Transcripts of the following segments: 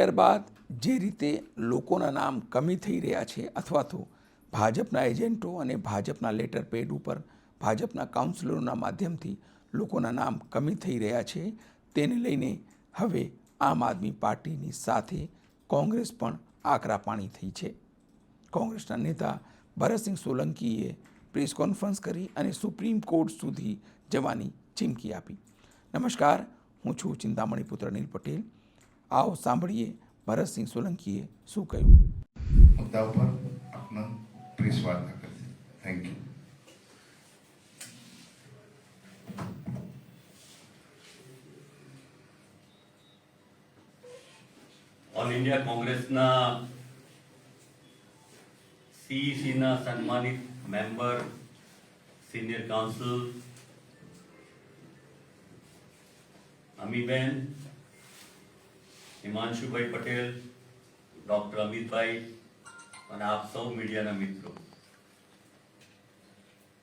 ત્યારબાદ જે રીતે લોકોના નામ કમી થઈ રહ્યા છે અથવા તો ભાજપના એજન્ટો અને ભાજપના લેટર પેડ ઉપર ભાજપના કાઉન્સિલરોના માધ્યમથી લોકોના નામ કમી થઈ રહ્યા છે, તેને લઈને હવે આમ આદમી પાર્ટીની સાથે કોંગ્રેસ પણ આકરા પાણી થઈ છે. કોંગ્રેસના નેતા ભરતસિંહ સોલંકીએ પ્રેસ કોન્ફરન્સ કરી અને સુપ્રીમ કોર્ટ સુધી જવાની ચીમકી આપી. નમસ્કાર, હું છું ચિંતામણી પુત્ર અનિલ પટેલ. આવો સાંભળીએ ભરતસિંહ સોલંકીએ શું કહ્યું. મુદ્દા ઉપર આપના પ્રેસ વાર્તા કરશે. Thank you. ઓલ ઇન્ડિયા કોંગ્રેસના સીઈસીના સન્માનિત મેમ્બર, સિનિયર કાઉન્સિલ અમીબેન, હિમાંશુભાઈ પટેલ, ડોક્ટર અમિતભાઈ અને આપ સૌ મીડિયાના મિત્રો,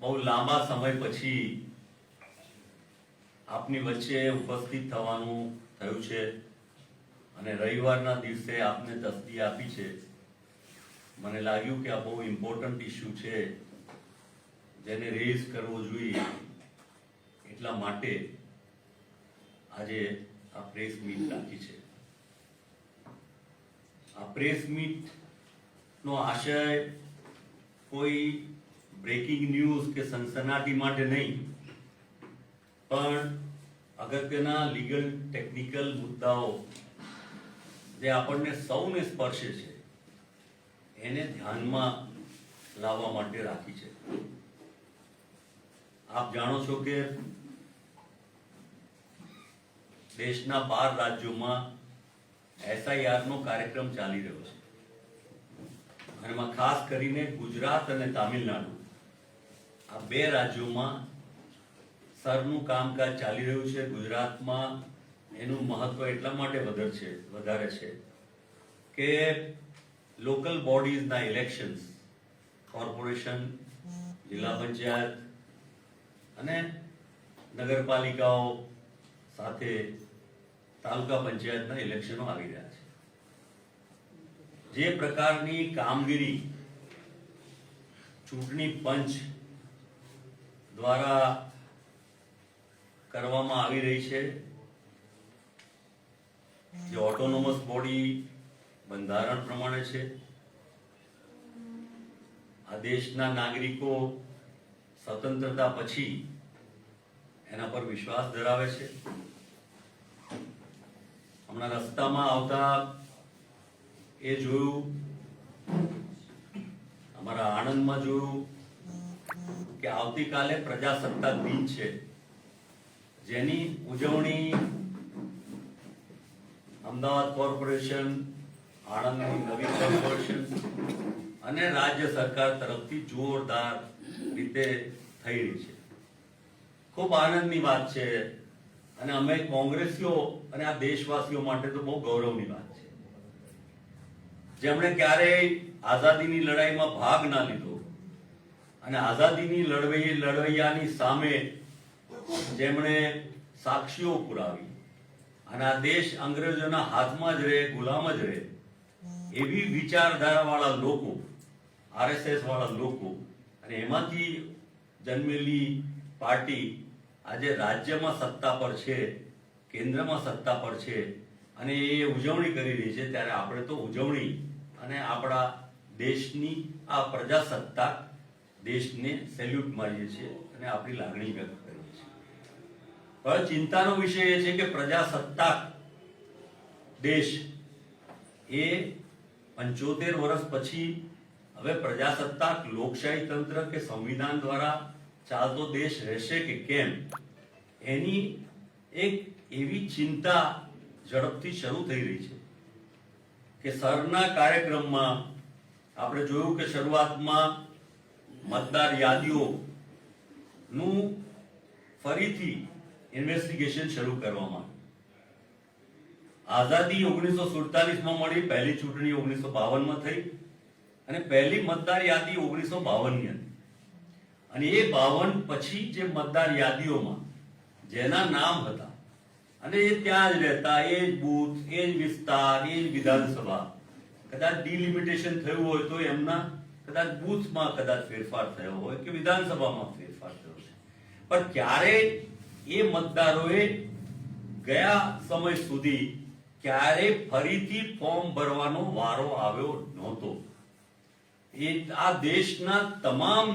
બહુ લાંબા સમય પછી આપની વચ્ચે ઉપસ્થિત થવાનું થયું છે અને રવિવારના દિવસે આપને તસ્દી આપી છે. મને લાગ્યું કે આ બહુ ઇમ્પોર્ટન્ટ ઇસ્યુ છે જેને રેઝ કરવો જોઈએ, એટલા માટે આજે આ પ્રેસ મીટ રાખી છે. આ પ્રેસ મીટનો આશય કોઈ બ્રેકિંગ ન્યૂઝ કે સનસનાટી માટે નહીં, પણ અગત્યના લીગલ ટેકનિકલ મુદ્દાઓ જે આપણને સૌને સ્પર્શે છે એને ધ્યાનમાં લાવવા માટે રાખી છે. આપ જાણો છો કે દેશના 12 રાજ્યોમાં SIR નો કાર્યક્રમ ચાલી રહ્યો છે અને એમાં ખાસ કરીને ગુજરાત અને તામિલનાડુ આ 2 રાજ્યોમાં સરનું કામકાજ ચાલી રહ્યું છે. ગુજરાતમાં એનું મહત્વ એટલા માટે વધારે છે કે લોકલ બોડીઝના ઇલેક્શન્સ, કોર્પોરેશન, જિલ્લા પંચાયત અને નગરપાલિકાઓ સાથે તાલુકા પંચાયતના ઇલેક્શનો આવી રહ્યા છે. જે પ્રકારની કામગીરી ચૂંટણી પંચ દ્વારા કરવામાં આવી રહી છે, જે ઓટોનોમસ બોડી બંધારણ પ્રમાણે છે, આ દેશના નાગરિકો સ્વતંત્રતા પછી એના પર વિશ્વાસ ધરાવે છે. હમણાં રસ્તામાં આવતા એ જોયું, અમારા આણંદમાં જોયું કે આવતીકાલે પ્રજાસત્તાક દિન છે, જેની ઉજવણી અમદાવાદ કોર્પોરેશન, આણંદની નવી કોર્પોરેશન અને રાજ્ય સરકાર તરફથી જોરદાર રીતે થઈ રહી છે. ખૂબ આનંદની વાત છે અને અમે કોંગ્રેસીઓ અને આ દેશવાસીઓ માટે તો બહુ ગૌરવની વાત છે. જેમણે ક્યારેય આઝાદીની લડાઈમાં ભાગ ના લીધો અને આઝાદીની લડવૈયાની સામે જેમણે સાક્ષીઓ પુરાવી અને આ દેશ અંગ્રેજોના હાથમાં જ રહે, ગુલામ જ રહે, એવી વિચારધારા વાળા લોકો, RSS વાળા લોકો અને એમાંથી જન્મેલી પાર્ટી આજે રાજ્યમાં સત્તા પર છે, કેન્દ્રમાં સત્તા પર છે અને એ ઉજવણી કરી રહી છે, ત્યારે આપણે તો ઉજવણી અને આપણા દેશની આ પ્રજાસત્તાક દેશને સેલ્યુટ મારીએ છીએ અને આપણી લાગણી વ્યક્ત કરીએ છીએ. પણ ચિંતાનો વિષય એ છે કે પ્રજાસત્તાક દેશ એ 75 વર્ષ પછી હવે પ્રજાસત્તાક લોકશાહી તંત્ર કે સંવિધાન દ્વારા ચાલતો દેશ રહેશે કે કેમ, એની એક એવી ચિંતા ઝડપથી શરૂ થઈ રહી છે કે સરના કાર્યક્રમમાં આપણે જોયું કે શરૂઆતમાં મતદાર યાદીઓનું ફરીથી ઇન્વેસ્ટિગેશન શરૂ કરવામાં આવ્યું. આઝાદી 1947માં મળી, પહેલી ચૂંટણી 1952માં થઈ અને પહેલી મતદાર યાદી 1952ની હતી. અને એ 52 પછી જે મતદાર યાદીઓમાં જેના નામ હતા અને એ ત્યાં જ રહેતા, એ જ બૂથ, એ જ વિસ્તાર, એ જ વિધાનસભા. કદાચ ડિલિમિટેશન થયું હોય તો એમના કદાચ બૂથમાં કદાચ ફેરફાર થયો હોય કે વિધાનસભામાં ફેરફાર થયો છે, પણ ક્યારેય એ મતદારોએ ગયા સમય સુધી ક્યારે ફરીથી ફોર્મ ભરવાનો વારો આવ્યો નહોતો. એ આ દેશના તમામ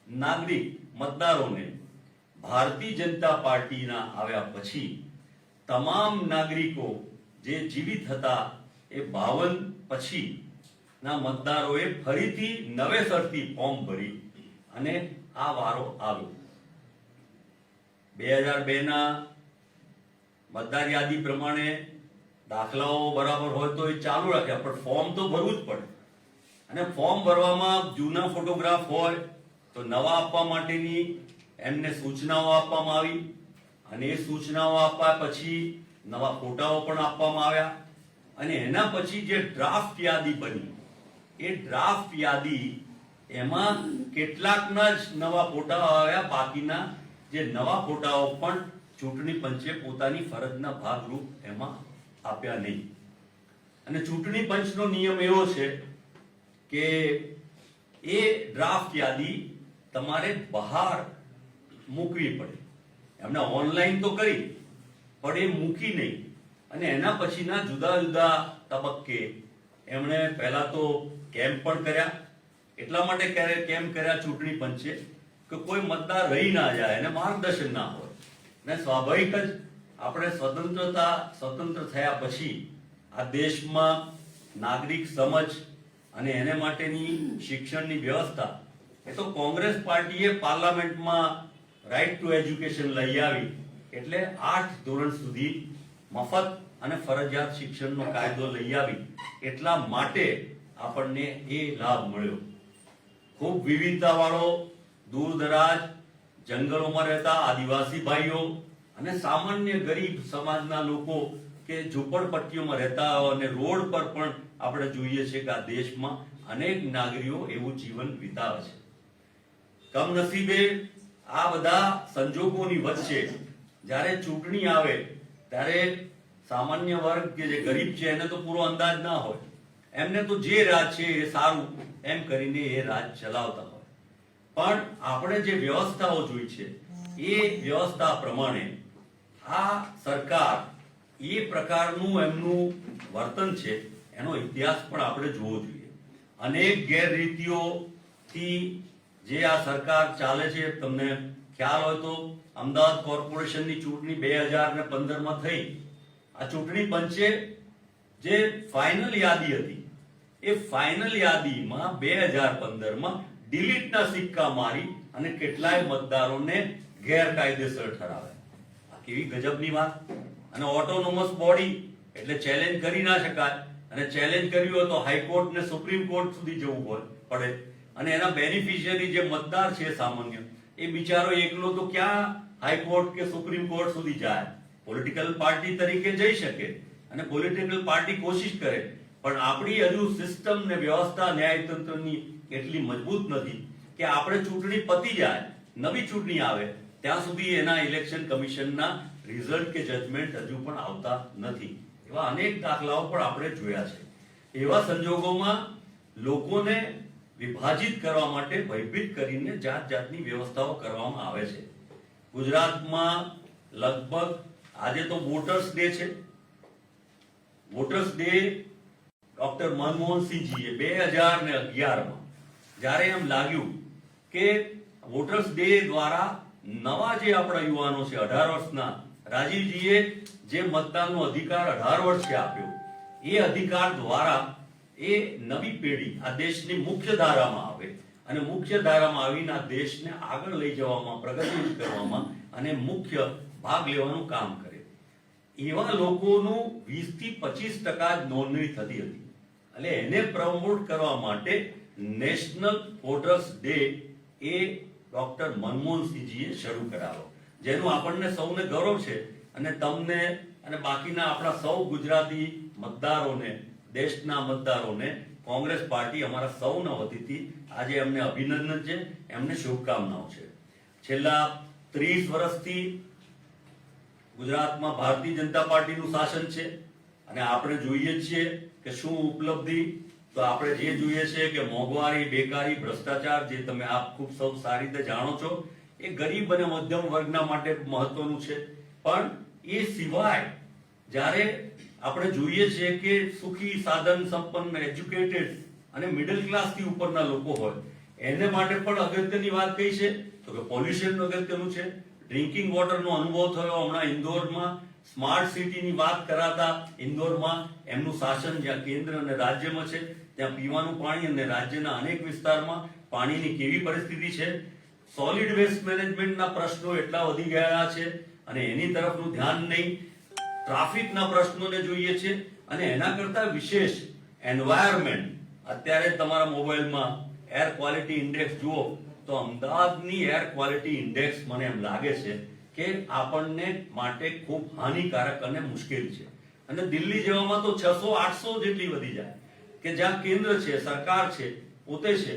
નાગરિક મતદારોને ભારતીય જનતા પાર્ટીના આવ્યા પછી તમામ નાગરિકો જે જીવિત હતા એ 52 પછી ના મતદારોએ ફરીથી નવેસરથી ફોર્મ ભરી અને આ વારો આવ્યો. 2002 ના મતદાર યાદી પ્રમાણે દાખલાઓ બરાબર હોય તો એ ચાલુ રાખ્યા, પણ ફોર્મ તો ભરવું જ પડે. અને ફોર્મ ભરવામાં જૂના ફોટોગ્રાફ હોય તો નવા આપવા માટેની એમને સૂચનાઓ આપવામાં આવી, અને એ સૂચનાઓ આપ્યા પછી નવા ફોટાઓ પણ આપવામાં આવ્યા. અને એના પછી જે ડ્રાફ્ટ યાદી બની, એ ડ્રાફ્ટ યાદી એમાં કેટલાકના જ નવા ફોટા આવ્યા, બાકીના જે નવા ફોટાઓ પણ ચૂંટણી પંચે પોતાની ફરજના ભાગરૂપ એમાં આપ્યા નહીં. અને ચૂંટણી પંચનો નિયમ એવો છે કે એ ડ્રાફ્ટ યાદી તમારે બહાર મૂકવી પડે. એમને ઓનલાઈન તો કરી, પણ એ મૂકી નહીં. અને એના પછીના જુદા જુદા તબક્કે એમણે પહેલા તો કેમ્પ પણ કર્યા. એટલા માટે કેમ્પ કર્યા ચૂંટણી પંચે કે કોઈ મતદાર રહી ના જાય અને માર્ગદર્શન ના હોય. ને સ્વાભાવિક જ આપણે સ્વતંત્ર થયા પછી આ દેશમાં નાગરિક સમજ અને એને માટેની શિક્ષણની વ્યવસ્થા એ તો કોંગ્રેસ પાર્ટીએ પાર્લામેન્ટમાં રાઇટ ટુ એજ્યુકેશન લઈ આવી, એટલે 8 ધોરણ સુધી મફત અને ફરજિયાત શિક્ષણનો કાયદો લઈ આવી. એટલા માટે આપણને એ લાભ મળ્યો. ખૂબ વિવિધતાવાળો દૂર દરાજ જંગલોમાં રહેતા આદિવાસી ભાઈઓ અને સામાન્ય ગરીબ સમાજના લોકો કે ઝૂંપડપટ્ટીઓમાં રહેતા અને રોડ પર પણ આપણે જોઈએ છે કે આ દેશમાં અનેક નાગરિકો એવું જીવન વિતાવે છે. કમનસીબે આ બધા સંજોગોની વચ્ચે જ્યારે ચૂંટણી આવે ત્યારે સામાન્ય વર્ગ કે જે ગરીબ છે એને તો પૂરો અંદાજ ના હોય. એમને તો જે રાજ છે એ સારું એમ કરીને એ રાજ ચલાવતા હોય. પણ આપણે જે વ્યવસ્થાઓ જોઈ છે એ વ્યવસ્થા પ્રમાણે આ સરકાર એ પ્રકારનું એમનું વર્તન છે એનો ઇતિહાસ પણ આપણે જોવો જોઈએ. અનેક ગેરરીતિઓથી જે આ સરકાર ચાલે છે, તમને ખ્યાલ હોય તો અમદાવાદ કોર્પોરેશનની ચૂંટણી 2015માં થઈ. આ ચૂંટણી પંચે જે ફાઇનલ યાદી હતી એ ફાઇનલ યાદીમાં 2015માં ડિલીટના સિક્કા મારી અને કેટલાય મતદારોને ગેરકાયદેસર ઠરાવ્યા. આ કેવી ગજબની વાત! અને ઓટોનોમસ બોડી એટલે ચેલેન્જ કરી ના શકાય, અને ચેલેન્જ કર્યું હોય તો હાઈકોર્ટ ને સુપ્રીમ કોર્ટ સુધી જવું પડે. અને એના બેનિફિશિયરી જે મતદાર છે સામાન્ય, એ બિચારો એકલો તો ક્યાં હાઈકોર્ટ કે સુપ્રીમ કોર્ટ સુધી જાય? પોલિટિકલ પાર્ટી તરીકે જઈ શકે અને પોલિટિકલ પાર્ટી કોશિશ કરે, પણ આપણી હજુ સિસ્ટમ ને વ્યવસ્થા ન્યાયતંત્રની એટલી મજબૂત નથી કે આપણે ચૂંટણી પતી જાય, નવી ચૂંટણી આવે ત્યાં સુધી એના ઇલેક્શન કમિશનના રિઝલ્ટ કે જજમેન્ટ હજુ પણ આવતા નથી. એવા અનેક દાખલાઓ પણ આપણે જોયા છે. એવા સંજોગોમાં લોકોને વિભાજિત કરવા માટે ભયભીત કરીને જાત જાતની વ્યવસ્થાઓ કરવામાં આવે છે. ગુજરાતમાં લગભગ આજે તો વોટર્સ ડે છે. વોટર્સ ડે ડોક્ટર મનમોહનસિંહજીએ 2011માં જ્યારે એમ લાગ્યું કે વોટર્સ ડે દ્વારા નવા જે આપણા યુવાનો છે 18 વર્ષના, રાજીવજીએ જે મતદાનનો અધિકાર 18 વર્ષે આપ્યો, એ અધિકાર દ્વારા એ નવી પેઢી આ દેશની મુખ્ય ધારામાં આવે અને મુખ્ય ધારામાં આવીને આ દેશને આગળ લઈ જવામાં, પ્રગતિ કરવામાં અને મુખ્ય ભાગ લેવાનું કામ કરે. એવા લોકોનું 20 થી 25% જ નોંધણી થતી હતી. એટલે એને પ્રમોટ કરવા માટે નેશનલ વોટર્સ ડે એ ડોક્ટર મનમોહનસિંહજીએ શરૂ કરાવ્યો, જેનું આપણને સૌને ગૌરવ છે. અને તમને અને બાકીના આપણા સૌ ગુજરાતી મતદારોને, દેશના મતદારોને કોંગ્રેસ પાર્ટી અમારા સૌના વતીથી આજે એમને અભિનંદન છે, એમને શુભકામનાઓ છે. છેલ્લા 30 વર્ષથી ગુજરાતમાં ભારતીય જનતા પાર્ટીનું શાસન છે અને આપણે જોઈએ છીએ કે શું ઉપલબ્ધિ, તો આપણે જે જોઈએ છે કે મોંઘવારી, બેકારી, ભ્રષ્ટાચાર, જે તમે આપ ખૂબ સૌ સારી રીતે જાણો છો, એ ગરીબ અને મધ્યમ વર્ગના માટે મહત્વનું છે. પણ એ સિવાય જ્યારે આપણે જોઈએ છીએ કે સુખી, સાધન સંપન્ન, એજ્યુકેટેડ અને મિડલ ક્લાસથી ઉપરના લોકો હોય, એને માટે પણ અગત્યની વાત કઈ છે તો કે પોલ્યુશન અગત્યનું છે. ડ્રિંકિંગ વોટરનો અનુભવ થયો હમણાં ઇન્દોરમાં. સ્માર્ટ સિટીની વાત કરાતા ઇન્દોરમાં એમનું શાસન જ્યાં કેન્દ્ર અને રાજ્યમાં છે, ત્યાં પીવાનું પાણી અને રાજ્યના અનેક વિસ્તારમાં પાણીની કેવી પરિસ્થિતિ છે. સોલિડ વેસ્ટ મેનેજમેન્ટના પ્રશ્નો એટલા વધી ગયા છે અને એની તરફનું ધ્યાન નહીં. ટ્રાફિકના પ્રશ્નોને જોઈએ છે અને એના કરતા વિશેષ એન્વાયરમેન્ટ. અત્યારે તમારા મોબાઈલમાં એર ક્વોલિટી ઇન્ડેક્સ જુઓ તો અમદાવાદની એર ક્વોલિટી ઇન્ડેક્સ મને એમ લાગે છે કે આપણને માટે ખૂબ હાનિકારક અને મુશ્કેલ છે. અને દિલ્હી જેવામાં તો 600-800 જેટલી વધી જાય કે જ્યાં કેન્દ્ર છે, સરકાર છે, પોતે છે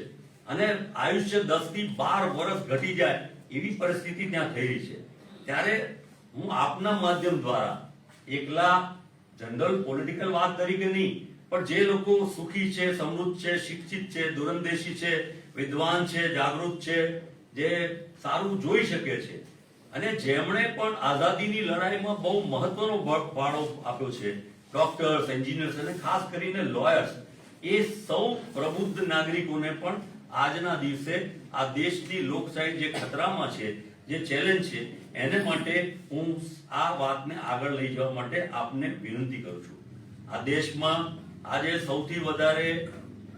અને આયુષ્ય 10 થી 12 વર્ષ ઘટી જાય એવી પરિસ્થિતિ ત્યાં થઈ રહી છે. ત્યારે હું આપના માધ્યમ દ્વારા એકલા જનરલ પોલિટિકલ વાત તરીકે નહીં, પણ જે લોકો સુખી છે, સમૃદ્ધ છે, શિક્ષિત છે, દૂરંદેશી છે, વિદ્વાન છે, જાગૃત છે, જે સારું જોઈ શકે છે અને જેમણે પણ આઝાદીની લડાઈમાં બહુ મહત્વનો ફાળો આપ્યો છે, ડોક્ટર્સ, એન્જિનિયર્સ અને ખાસ કરીને લોયર્સ, એ સૌ પ્રબુદ્ધ નાગરિકોને પણ આજના દિવસે આ દેશની લોકશાહી જે ખતરામાં છે, જે ચેલેન્જ છે, એને માટે હું આ વાતને આગળ લઈ જવા માટે આપને વિનંતી કરું છું. આ દેશમાં આજે સૌથી વધારે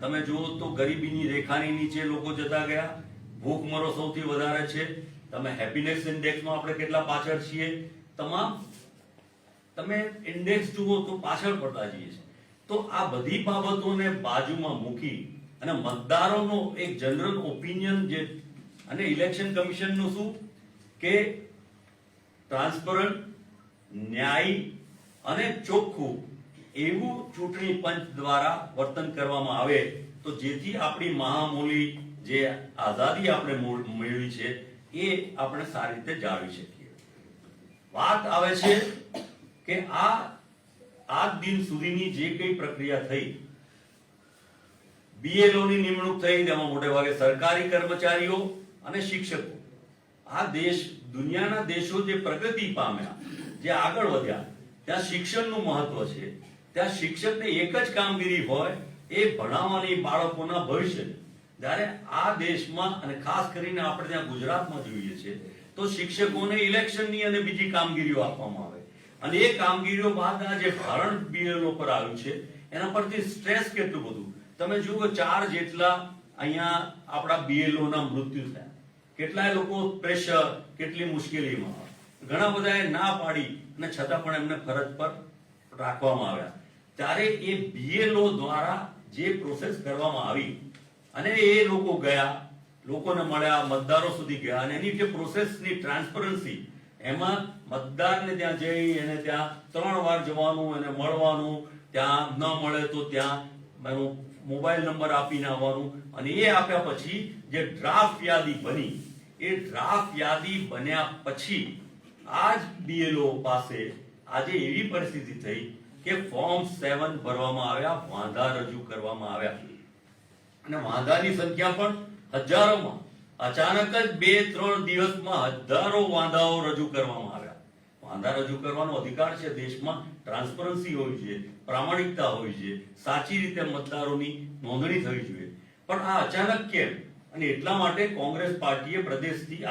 તમે જુઓ તો ગરીબીની રેખાની નીચે લોકો જતા ગયા, ભૂખમરો સૌથી વધારે છે. તમે હેપીનેસ ઇન્ડેક્સમાં આપણે કેટલા પાછળ છીએ, તમામ તમે ઇન્ડેક્સ જુઓ તો પાછળ પડતા જઈએ છીએ. તો આ બધી બાબતોને બાજુમાં મૂકી અને મતદારોનો એક જનરલ ઓપિનિયન જે અને ઇલેક્શન કમિશનનું શું કે ટ્રાન્સપરન્ટ, ન્યાયી અને ચોખ્ખું એવું ચૂંટણી પંચ દ્વારા વર્તન કરવામાં આવે તો જેથી આપણી મહામૂલી જે આઝાદી આપણે મેળવી છે એ આપણે સારી રીતે જાળવી શકીએ. વાત આવે છે કે આજ દિન સુધીની જે કઈ પ્રક્રિયા થઈ, BLO ની નિમણૂક થઈ, તેમાં મોટે ભાગે સરકારી કર્મચારીઓ અને શિક્ષકો. આ દેશ, દુનિયાના દેશો જે પ્રગતિ પામ્યા, જે આગળ વધ્યા, ત્યાં શિક્ષણનું મહત્વ છે. ત્યાં શિક્ષકને એક જ કામગીરી હોય, એ ભણાવવાની બાળકોના ભવિષ્યની. જ્યારે આ દેશમાં અને ખાસ કરીને આપણે ત્યાં ગુજરાતમાં જોઈએ છે તો શિક્ષકોને ઇલેક્શનની અને બીજી કામગીરીઓ આપવામાં આવે અને એ કામગીરીઓ બાદ આ જે ભારણ BLO પર આવ્યું છે એના પરથી સ્ટ્રેસ કેટલું બધું. તમે જુઓ 4 જેટલા અહીંયા આપણા BLO ના મૃત્યુ થયા. કેટલાય લોકો પ્રેશર, કેટલી મુશ્કેલીમાં, ઘણા બધાએ ના પાડી અને છતાં પણ એમને ફરજ પર રાખવામાં આવ્યા. ત્યારે એ BLO દ્વારા જે પ્રોસેસ કરવામાં આવી અને એ લોકો ગયા, લોકોને મળ્યા, મતદારો સુધી ગયા અને એની જે પ્રોસેસની ટ્રાન્સપરન્સી, એમાં મતદારને ત્યાં જઈ એને ત્યાં 3 વાર જવાનું, એને મળવાનું, ત્યાં ન મળે તો ત્યાં એનો મોબાઈલ નંબર આપીને આવવાનું અને એ આપ્યા પછી જે ડ્રાફ્ટ યાદી બની, એ ડ્રાફ્ટ યાદી બન્યા પછી આ જ BLO પાસે આજે એવી પરિસ્થિતિ થઈ કે ફોર્મ 7 ભરવામાં આવ્યા, વાંધા રજૂ કરવામાં આવ્યા અને વાંધાની સંખ્યા પણ હજારોમાં. અચાનક જ 2-3 દિવસમાં હજારો વાંધાઓ રજૂ કરવામાં આવ્યા. વાંધા રજૂ કરવાનો અધિકાર છે દેશમાં. ટ્રાન્સપરન્સી હોવી જોઈએ, પ્રામાણિકતા હોવી જોઈએ, સાચી રીતે મતદારોની નોંધણી થવી જોઈએ. પણ આ અચાનક કેમ? અને એટલા માટે કોંગ્રેસ પાર્ટીએ પ્રદેશથી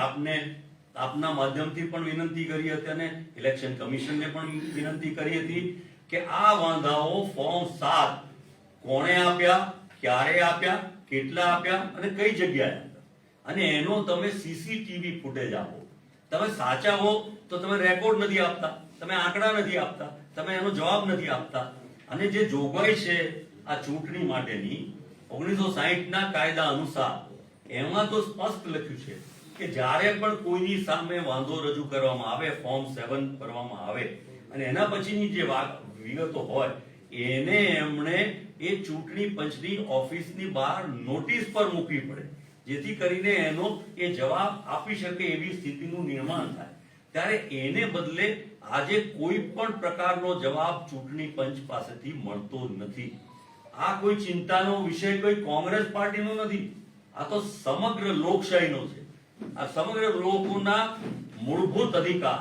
આપના માધ્યમથી પણ વિનંતી કરી હતી અને ઇલેક્શન કમિશનને પણ વિનંતી કરી હતી કે આ વાંધાઓ ફોર્મ 7 કોણે આપ્યા, ક્યારે આપ્યા, કેટલા આપ્યા અને કઈ જગ્યાએ આપ્યા અને એનો તમે CCTV ફૂટેજ આપો. તમે સાચા હો તો તમે રેકોર્ડ નથી આપતા, તમે આંકડા નથી આપતા, તમે એનો જવાબ નથી આપતા. અને જે જોગવાઈ છે આ ચૂંટણી માટેની 1960 ના કાયદા અનુસાર, એમાં તો સ્પષ્ટ લખ્યું છે કે જ્યારે પણ કોઈની સામે વાંધો રજૂ કરવામાં આવે, ફોર્મ 7 ભરવામાં આવે અને એના પછીની જે વિગતો હોય એને એમણે એ ચૂંટણી પંચની ઓફિસની બહાર નોટિસ પર મૂકવી પડે, જેથી કરીને એનો એ જવાબ આપી શકે એવી સ્થિતિનું નિર્માણ થાય. ત્યારે એને બદલે આજે કોઈ પણ પ્રકારનો જવાબ ચૂંટણી પંચ પાસેથી મળતો નથી. આ કોઈ ચિંતાનો વિષય કોઈ કોંગ્રેસ પાર્ટીનો નથી, આ તો સમગ્ર લોકશાહીનો છે. આ સમગ્ર લોકોના મૂળભૂત અધિકાર,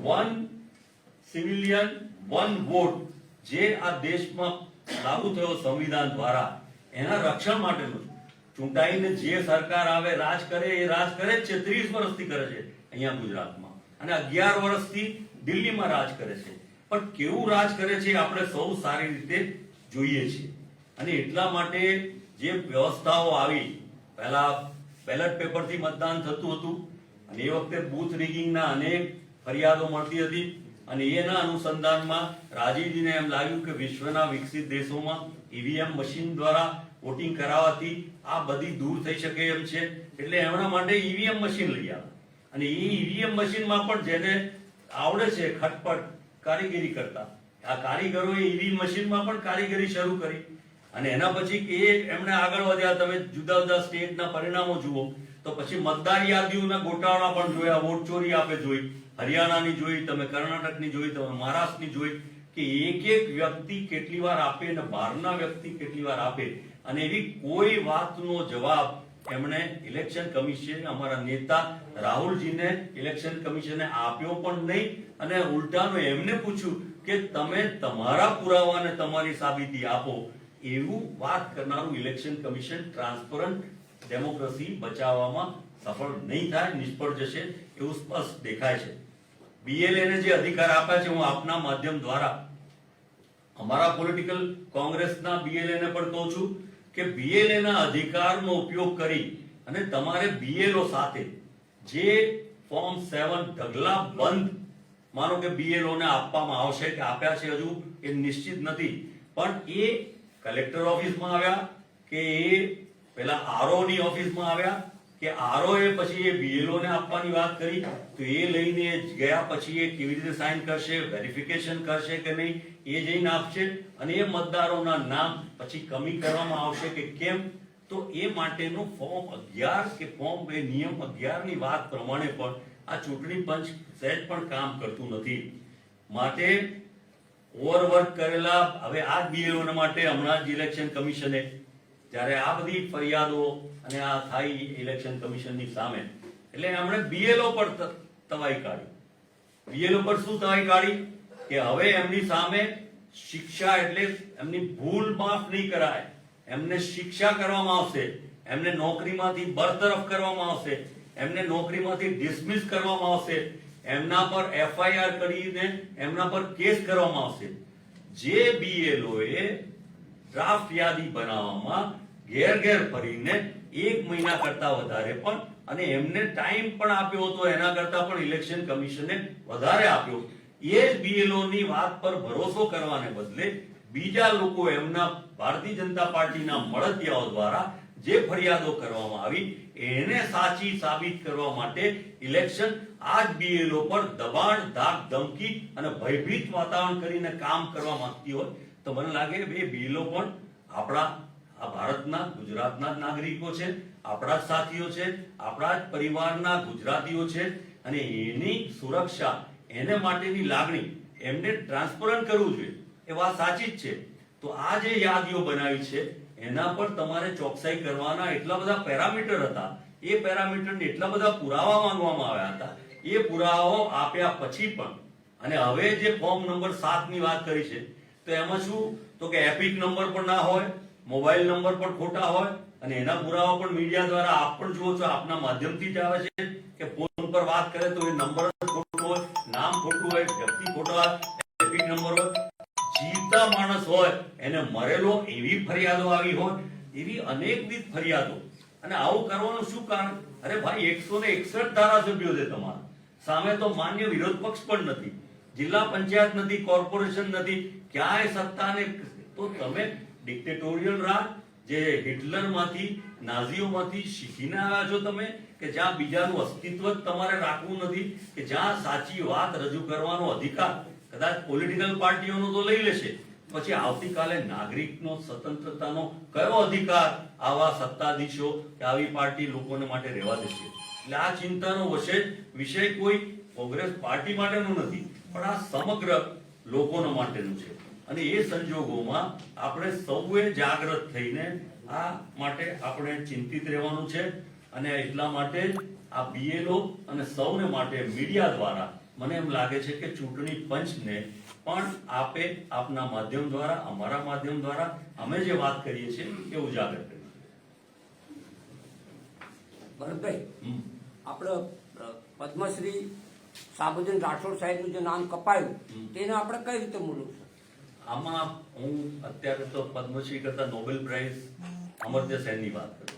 વન સિવિલિયન વન વોટ, જે આ દેશમાં લાગુ થયો સંવિધાન દ્વારા, એના રક્ષણ માટેનું છે. ચૂંટાઈને જે સરકાર આવે રાજ કરે, એ રાજ કરે જ છે. 30 વર્ષથી કરે છે અહીંયા ગુજરાતમાં, અને 11 વર્ષથી દિલ્હીમાં રાજ કરે છે. પણ કેવું રાજ કરે છે આપણે સૌ સારી રીતે જોઈએ છીએ. અને એટલા માટે જે વ્યવસ્થાઓ આવી, પહેલા બેલેટ પેપરથી મતદાન થતું હતું, અને એ વખતે બૂથ રિગિંગના અનેક ફરિયાદો મળતી હતી, અને એના અનુસંધાનમાં રાજીવજીને એમ લાગ્યું કે વિશ્વના વિકસિત દેશોમાં ઈવીએમ મશીન દ્વારા વોટિંગ કરાવવાથી આ બધી દૂર થઈ શકે એમ છે. એટલે એમના માટે ઈવીએમ મશીન લઈ આવ્યા, અને એ ઈવીએમ મશીનમાં પણ જેને આવડે છે ખટપટ કારીગરી કરતા, આ કારીગરોએ ઈવીએમ મશીનમાં પણ કારીગરી શરૂ કરી. અને એના પછી એમણે આગળ વધ્યા. તમે જુદા જુદા સ્ટેટના પરિણામો જુઓ તો પછી મતદાર યાદીઓના ગોટાળા પણ જોયા, વોટ ચોરી આપે જોઈ, હરિયાણાની જોઈ, તમે કર્ણાટકની જોઈ, તમે મહારાષ્ટ્રની જોઈ, કે એક એક વ્યક્તિ કેટલી વાર આપે અને બહારના વ્યક્તિ કેટલી વાર આપે, અને એવી કોઈ વાતનો જવાબ એમણે ઇલેક્શન કમિશન, અમારા નેતા રાહુલજીને ઇલેક્શન કમિશને આપ્યો પણ નહીં. અને ઉલટાનું એમને પૂછ્યું કે તમે તમારા પુરાવા અને તમારી સાબિતી આપો. એવું વાત કરનારું ઇલેક્શન કમિશન ટ્રાન્સપરન્ટ ડેમોક્રેસી બચાવવામાં સફળ નહીં થાય, નિષ્ફળ જશે એવું સ્પષ્ટ દેખાય છે. બીએલએને જે અધિકાર આપ્યા છે, હું આપના માધ્યમ દ્વારા અમારા પોલિટિકલ કોંગ્રેસના બીએલએને પણ કહું છું કે બીએલએના અધિકારનો ઉપયોગ કરી અને તમારે બીએલઓ સાથે જે ફોર્મ 7 ઢગલા બંધ, માનો કે બીએલઓ ને આપવામાં આવશે કે આપ્યા છે, હજુ એ નિશ્ચિત નથી, પણ એ કલેક્ટર ઓફિસમાં આવ્યા કે એ પેલા આરઓ ની ઓફિસમાં આવ્યા કે આરઓ એ પછી એ બીએલઓ ને આપવાની વાત કરી, તો એ લઈને ગયા પછી એ કેવી રીતે સાઇન કરશે, વેરિફિકેશન કરશે કે નહીં, એ જઈને આપશે. અને એ મતદારોના નામ પછી કમી કરવામાં આવશે કે કેમ, તો એ માટેનું ફોર્મ 11 કે ફોર્મ નિયમ 11 ની વાત પ્રમાણે પણ આ ચૂંટણી પંચ સહેજ પણ કામ કરતું નથી. માટે ઓવરવર્ક કરેલા હવે આ બીએલઓ માટે હમણાં જ ઇલેક્શન કમિશને જ્યારે આ બધી ફરિયાદો અને આ થાય ઇલેક્શન કમિશનની સામે, એટલે એમણે બીએલઓ પર તવાઈ કાઢી. બીએલઓ પર શું તવાઈ કાઢી કે હવે એમની સામે શિક્ષા, એટલે એમની ભૂલ માફ નહીં કરાય, એમને શિક્ષા કરવામાં આવશે, એમને નોકરીમાંથી બરતરફ કરવામાં આવશે, એમને નોકરીમાંથી ડિસમિસ કરવામાં આવશે, એમના પર એફઆઈઆર કરીને એમના પર કેસ કરવામાં આવશે. જે બીએલઓએ ડ્રાફ્ટ યાદી બનાવવામાં ઘેર ઘેર ફરીને 1 મહિના કરતા વધારે પણ, અને એમને ટાઈમ પણ આપ્યો હતો એના કરતા પણ ઇલેક્શન કમિશને વધારે આપ્યો, એ જ બીએલઓ ની વાત પર ભરોસો કરવાને બદલે બીજા લોકો, એમના ભારતીય જનતા પાર્ટીના મળતિયાઓ દ્વારા જે ફરિયાદો કરવામાં આવી એને સાચી સાબિત કરવા માટે ઇલેક્શન આ જ બીએલઓ પર દબાણ, ધાક, ધમકી અને ભયભીત વાતાવરણ કરીને કામ કરવા માંગતી હોય તો મને લાગે એ બીએલઓ પણ આપણા આ ભારતના, ગુજરાતના જ નાગરિકો છે, આપણા જ સાથીઓ છે, આપણા જ પરિવારના ગુજરાતીઓ છે, અને એની સુરક્ષા, એને માટેની લાગણી એમને ટ્રાન્સપરન્ટ કરવું જોઈએ. એ વાત સાચી જ છે. તો આ જે યાદીઓ બનાવી છે એના પર તમારે ચોકસાઈ કરવાના એટલા બધા પેરામીટર હતા, એ પેરામીટરને એટલા બધા પુરાવા માંગવામાં આવ્યા હતા, એ પુરાવાઓ આપ્યા પછી પણ, અને હવે જે ફોર્મ નંબર 7 ની વાત કરી છે તો એમાં શું, તો કે એપિક નંબર પણ ના હોય, મોબાઈલ નંબર પણ ખોટા હોય, અને એના પુરાવા પણ મીડિયા દ્વારા આપ પણ જુઓ છો, આપના માધ્યમથી જ આવે છે કે ફોન પર વાત કરે તો એ નંબર ખોટો હોય, નામ ખોટું હોય, વ્યક્તિ ખોટો હોય, એપિક નંબર હોય, જીવતા માણસ હોય એને મરેલો, એવી ફરિયાદો આવી હોય, એવી અનેકવિધ ફરિયાદો. અને આવું કરવાનું શું કારણ? અરે ભાઈ 161 ધારાસભ્યો છે તમારા સામે, તો માન્ય વિરોધ પક્ષ પણ નથી, જિલ્લા પંચાયત નથી, કોર્પોરેશન નથી, ક્યાંય સત્તાને, તો તમે ડિક્ટેટોરિયલ રાજ જે હિટલરમાંથી, નાઝીઓમાંથી શીખીને આવ્યા છો તમે, કે જ્યાં બીજાનું અસ્તિત્વ જ તમારે રાખવું નથી, કે જ્યાં સાચી વાત રજૂ કરવાનો અધિકાર કદાચ પોલિટિકલ પાર્ટીઓનો તો લઈ લેશે, પછી આવતીકાલે નાગરિકનો સ્વતંત્રતાનો કયો અધિકાર આવા સત્તાધીશો કે આવી પાર્ટી લોકોને માટે રહેવા દેશે? એટલે આ ચિંતાનો વિષય કોઈ કોંગ્રેસ પાર્ટી માટેનું નથી, પણ આ સમગ્ર લોકોના માટેનું છે. અને એ સંજોગોમાં આપણે સૌએ જાગૃત થઈને આ માટે આપણે ચિંતિત રહેવાનું છે. અને એટલા માટે જ આ BLO અને સૌને માટે મીડિયા દ્વારા મને એમ લાગે છે કે ચૂંટણી પંચને પણ આપે આપના માધ્યમ દ્વારા, અમારા માધ્યમ દ્વારા અમે જે વાત કરીએ છીએ એ ઉજાગર કરીએ. ભરતભાઈ, આપણે પદ્મશ્રી સાબુદ્દીન રાઠોડ સાહેબનું જે નામ કપાયું તેને આપણે કઈ રીતે મૂલવું? આમાં હું અત્યારે તો પદ્મશ્રી કરતા નોબેલ પ્રાઇઝ અમર્ત્ય સેનની વાત કરું.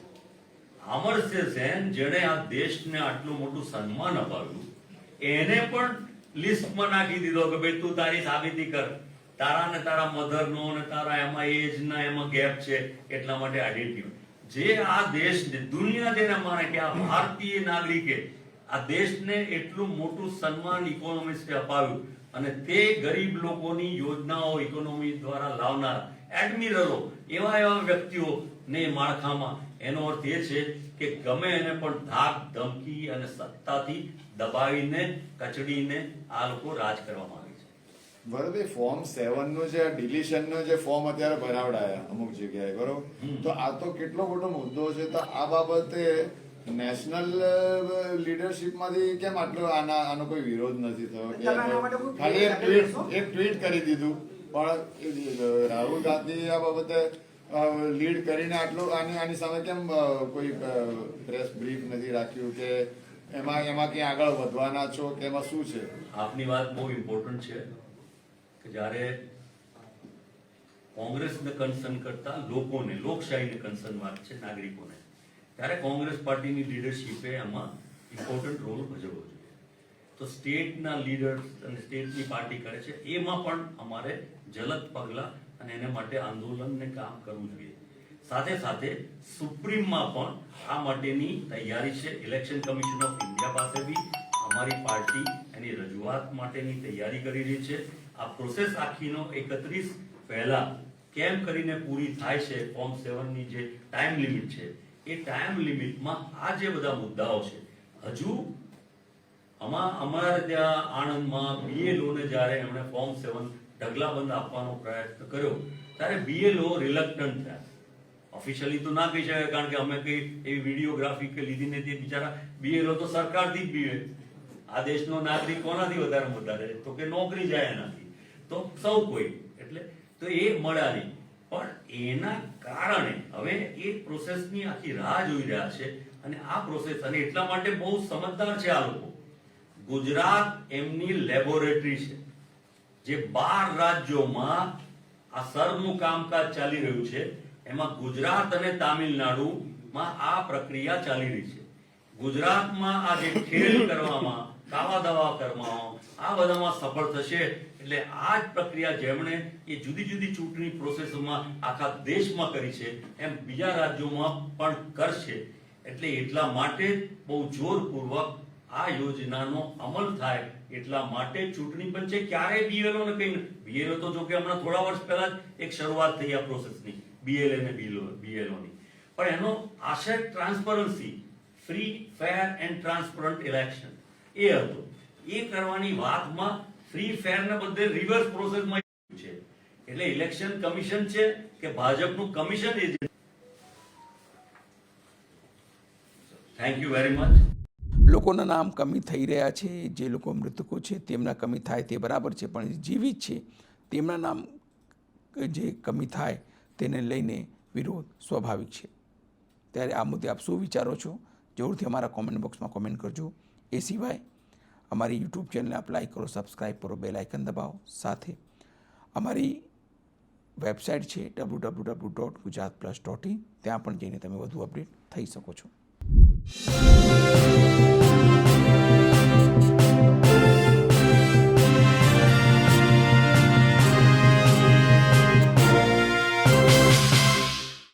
અમર્ત્ય સેન જેણે આ દેશને આટલું મોટું સન્માન અપાવ્યું, એને પણ લિસ્ટમાં નાખી દીધો કે ભાઈ તું તારી સાબિતી કર, તારા ને તારા મધરનો ને તારા એમાં એજ ના એમાં ગેપ છે, એટલા માટે આઈડેન્ટિટી. જે આ દેશને દુનિયા જેને માને કે આ ભારતીય નાગરિકે આ દેશને એટલું મોટું સન્માન ઇકોનોમિસ્ટે અપાવ્યું, અને તે ગરીબ લોકોની યોજનાઓ ઇકોનોમી દ્વારા લાવનાર એડમિરલો, એવા વ્યક્તિઓને માળખામાં, એનો અર્થ એ છે કે ગમે એને પણ ધાક ધમકી અને સત્તાથી દબાવીને કચડીને આ લોકો રાજ કરવા માંગે છે. બરોબર. ફોર્મ 7 નું જે ડિલીશન નું જે ફોર્મ અત્યારે ભરાવડાયા અમુક જગ્યાએ, બરોબર, તો આ તો કેટલો મોટો મુદ્દો છે. તો આ બાબતે નેશનલ લીડરશિપ માંથી કેમ આટલો આનો કોઈ વિરોધ નથી થયો? ખાલી એક ટ્વીટ કરી દીધું, પણ રાહુલ ગાંધી આ બાબતે લીડ કરીને આટલું આની સામે કેમ કોઈ પ્રેસ બ્રીફ નથી રાખ્યું કે એમાં ક્યાં આગળ વધવાના છો કે એમાં શું છે? આપની વાત બહુ ઇમ્પોર્ટન્ટ છે કે જ્યારે કોંગ્રેસને કન્સર્ન કરતા લોકોને, લોકશાહીને કન્સર્ન વાત છે, નાગરિકોને, ત્યારે કોંગ્રેસ પાર્ટીની લીડરશીપે એમાં ઇમ્પોર્ટન્ટ રોલ ભજવવો જોઈએ. તો સ્ટેટના લીડર્સ અને સ્ટેટની પાર્ટી કરે છે, એમાં પણ અમારે જલદ પગલાં અને એને માટે આંદોલનને કામ કરવું જોઈએ. સાથે સાથે સુપ્રીમમાં પણ આ માટેની તૈયારી છે. ઇલેક્શન કમિશન ઓફ ઇન્ડિયા પાસે બી અમારી પાર્ટી એની રજૂઆત માટેની તૈયારી કરી રહી છે. આ પ્રોસેસ આખીનો 31 પહેલા કેમ કરીને પૂરી થાય છે, ફોર્મ 7 ની જે ટાઈમ લિમિટ છે, એ ટાઈમ લિમિટમાં આ જે બધા મુદ્દાઓ છે, હજુ અમારે ત્યાં આણંદમાં BLO ને જ્યારે એમણે ફોર્મ 7 ઢગલાબંધ આપવાનો પ્રયત્ન કર્યો, ત્યારે BLO રિલક્ટન્ટ થયા. ઓફિશિયલી તો ના કહી શકાય, કારણ કે અમે કઈ એવી વિડીયોગ્રાફી કે લીધી નથી. બિચારા BLO તો સરકારથી જ બીવે. આ દેશનો નાગરિક કોનાથી વધારે તો કે નોકરી જાય એનાથી, તો સૌ કોઈ, એટલે તો એ મળ્યા નહીં. પણ એના કારણે હવે એ પ્રોસેસની આખી રાહ જોઈ રહ્યા છે. અને આ પ્રોસેસ, અને એટલા માટે બહુ સમજદાર છે આ લોકો. ગુજરાત એમની લેબોરેટરી છે, જે 12 રાજ્યોમાં આ સર્વનું કામકાજ ચાલી રહ્યું છે, એમાં ગુજરાત અને તામિલનાડુમાં આ પ્રક્રિયા ચાલી રહી છે. ગુજરાતમાં આ જે ખેલ કરવામાં, કાવા દાવા કરવામાં, આ બધામાં સફળ થશે, એટલે આ જ પ્રક્રિયા જેમણે એ જુદી જુદી ચૂંટણી પ્રોસેસમાં આખા દેશમાં કરી છે, એમ બીજા રાજ્યોમાં પણ કરશે. એટલે એટલા માટે બહુ જોરપૂર્વક આ યોજનાનો અમલ થાય, એટલા માટે ચૂંટણી પંચે ક્યારેય BLO ને કઈ, BLO તો જો કે હમણાં થોડા વર્ષ પહેલા જ એક શરૂઆત થઈ આ પ્રોસેસની, BLA ને BLO ની, પણ એનો આશય transparency, free, fair and transparent election એ હતો. એ કરવાની વાતમાં ફ્રી ફેર ને બદલે રિવર્સ પ્રોસેસમાં છે. એટલે ઇલેક્શન કમિશન છે કે ભાજપનું commission agent. Thank you very much. લોકોના નામ કમી થઈ રહ્યા છે, જે લોકો મૃતકો છે તેમના કમી થાય તે બરાબર છે, પણ જીવિત છે તેમના નામ જે કમી થાય તેને લઈને વિરોધ સ્વાભાવિક છે. ત્યારે આ મુદ્દે આપ શું વિચારો છો, જરૂરથી અમારા કોમેન્ટ બોક્સમાં કોમેન્ટ કરજો. એ સિવાય અમારી યુટ્યુબ ચેનલને આપ લાઈક કરો, સબસ્ક્રાઈબ કરો, બેલ આઇકન દબાવો. સાથે અમારી વેબસાઇટ છે www.gujaratplus.in, ત્યાં પણ જઈને તમે વધુ અપડેટ થઈ શકો છો.